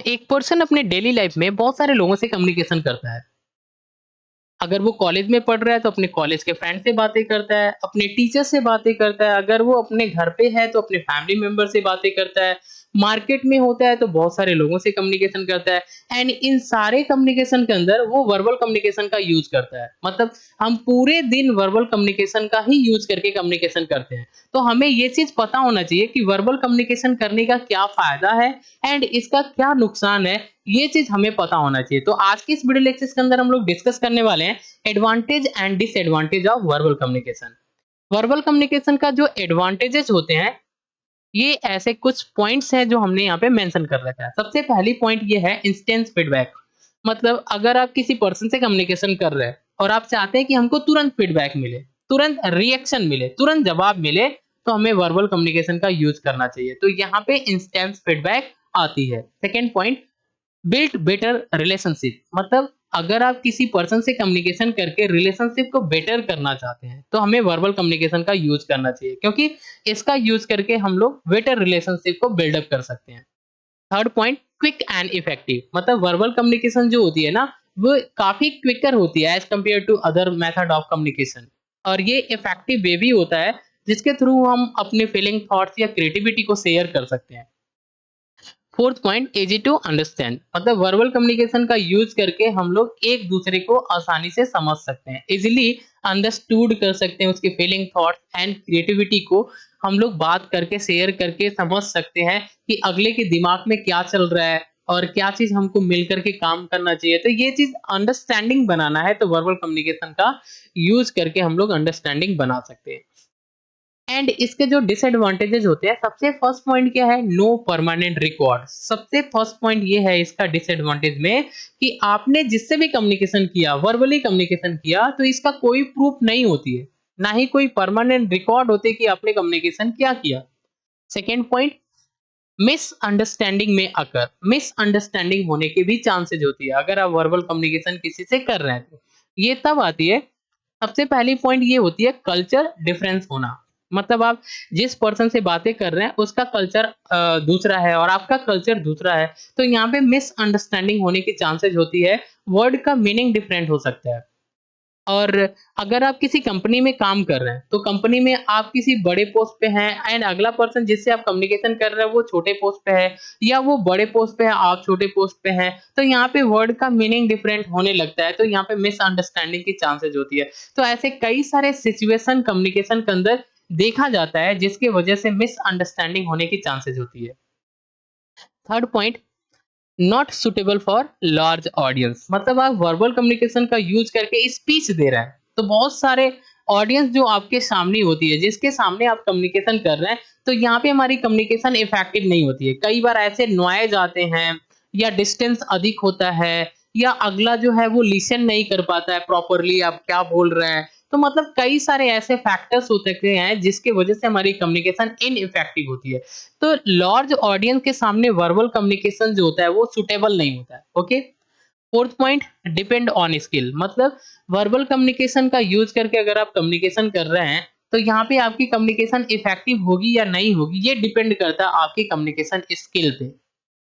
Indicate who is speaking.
Speaker 1: एक पर्सन अपने daily life में बहुत सारे लोगों से कम्युनिकेशन करता है। अगर वो कॉलेज में पढ़ रहा है तो अपने कॉलेज के फ्रेंड से बातें करता है, अपने टीचर से बातें करता है, अगर वो अपने घर पे है तो अपने फैमिली मेंबर से बातें करता है, मार्केट में होता है तो बहुत सारे लोगों से कम्युनिकेशन करता है एंड इन सारे कम्युनिकेशन के अंदर वो वर्बल कम्युनिकेशन का यूज़ करता है। मतलब हम पूरे दिन वर्बल कम्युनिकेशन का ही यूज़ करके कम्युनिकेशन करते हैं। तो हमें ये चीज़ पता होना चाहिए कि वर्बल कम्युनिकेशन करने का क्या फ़ायदा है एंड इसका क्या नुकसान है, ये चीज़ हमें पता होना चाहिए। तो आज की इस वीडियो लेक्चर के अंदर हम लोग डिस्कस करने वाले हैं advantage and disadvantage of verbal communication. Verbal communication का जो एडवांटेजेस होते हैं, ये ऐसे कुछ पॉइंट्स हैं जो हमने यहाँ पे मेंशन कर रखा है। सबसे पहली पॉइंट ये है इंस्टेंट फीडबैक। मतलब अगर आप किसी पर्सन से कम्युनिकेशन कर रहे हैं और आप चाहते हैं कि हमको तुरंत फीडबैक मिले, तुरंत रिएक्शन मिले, तुरंत जवाब मिले, तो हमें वर्बल कम्युनिकेशन का यूज़ करना चाहिए। तो यहाँ पे इंस्टेंट फीडबैक आती है। Second point, build better relationship. मतलब अगर आप किसी पर्सन से कम्युनिकेशन करके रिलेशनशिप को बेटर करना चाहते हैं तो हमें वर्बल कम्युनिकेशन का यूज करना चाहिए, क्योंकि इसका यूज करके हम लोग बेटर रिलेशनशिप को बिल्डअप कर सकते हैं। Third point, quick and effective. मतलब वर्बल कम्युनिकेशन जो होती है ना, वो काफी क्विकर होती है as compared to other method of communication, और ये इफेक्टिव वे भी होता है जिसके थ्रू हम अपने फीलिंग, थॉट्स या क्रिएटिविटी को शेयर कर सकते हैं। Fourth point, easy to understand. मतलब वर्बल कम्युनिकेशन का यूज करके हम लोग एक दूसरे को आसानी से समझ सकते हैं, इजीली अंडरस्टूड कर सकते हैं, उसकी फीलिंग, थॉट एंड क्रिएटिविटी को हम लोग बात करके, शेयर करके समझ सकते हैं कि अगले के दिमाग में क्या चल रहा है और क्या चीज हमको मिलकर के काम करना चाहिए। तो ये चीज अंडरस्टैंडिंग बनाना है तो वर्बल कम्युनिकेशन का यूज करके हम लोग अंडरस्टैंडिंग बना सकते हैं। एंड इसके जो डिसएडवांटेजेस होते हैं, सबसे फर्स्ट पॉइंट क्या है, नो परमानेंट रिकॉर्ड। सबसे फर्स्ट पॉइंट ये है इसका डिसएडवांटेज में कि आपने जिससे भी कम्युनिकेशन किया, वर्बली कम्युनिकेशन किया, तो इसका कोई प्रूफ नहीं होती है, ना ही कोई परमानेंट रिकॉर्ड होते कि आपने कम्युनिकेशन क्या किया। सेकेंड पॉइंट, मिसअंडरस्टैंडिंग में अकर। मिसअंडरस्टैंडिंग होने के भी चांसेस होती है अगर आप वर्बल कम्युनिकेशन किसी से कर रहे हैं तो। ये तब आती है, सबसे पहली पॉइंट ये होती है कल्चर डिफरेंस होना। मतलब आप जिस पर्सन से बातें कर रहे हैं उसका कल्चर दूसरा है और आपका कल्चर दूसरा है, तो यहाँ पे मिसअंडरस्टैंडिंग होने की चांसेस होती है। वर्ड का मीनिंग डिफरेंट हो सकता है। और अगर आप किसी कंपनी में काम कर रहे हैं तो कंपनी में आप किसी बड़े पोस्ट पे हैं एंड अगला पर्सन जिससे आप कम्युनिकेशन कर रहे हैं वो छोटे पोस्ट पे है, या वो बड़े पोस्ट पे है, आप छोटे पोस्ट पे हैं, तो यहाँ पे वर्ड का मीनिंग डिफरेंट होने लगता है, तो यहाँ पे मिसअंडरस्टैंडिंग की चांसेस होती है। तो ऐसे कई सारे सिचुएशन कम्युनिकेशन के अंदर देखा जाता है जिसकी वजह से मिसअंडरस्टैंडिंग होने की चांसेस होती है। Third point, not suitable for large audience. मतलब आप वर्बल कम्युनिकेशन का यूज करके स्पीच दे रहे हैं तो बहुत सारे ऑडियंस जो आपके सामने होती है, जिसके सामने आप कम्युनिकेशन कर रहे हैं, तो यहाँ पे हमारी कम्युनिकेशन इफेक्टिव नहीं होती है। कई बार ऐसे नॉइज आते हैं, या डिस्टेंस अधिक होता है, या अगला जो है वो लिसन नहीं कर पाता है प्रॉपरली आप क्या बोल रहे हैं। तो मतलब कई सारे ऐसे फैक्टर्स हो सकते हैं जिसकी वजह से हमारी कम्युनिकेशन इनइफेक्टिव होती है। तो लार्ज ऑडियंस के सामने वर्बल कम्युनिकेशन जो होता है वो सुटेबल नहीं होता है। Okay. Fourth point, depend on skill. मतलब वर्बल कम्युनिकेशन का यूज करके अगर आप कम्युनिकेशन कर रहे हैं तो यहाँ पे आपकी कम्युनिकेशन इफेक्टिव होगी या नहीं होगी, ये डिपेंड करता है आपकी कम्युनिकेशन स्किल पे।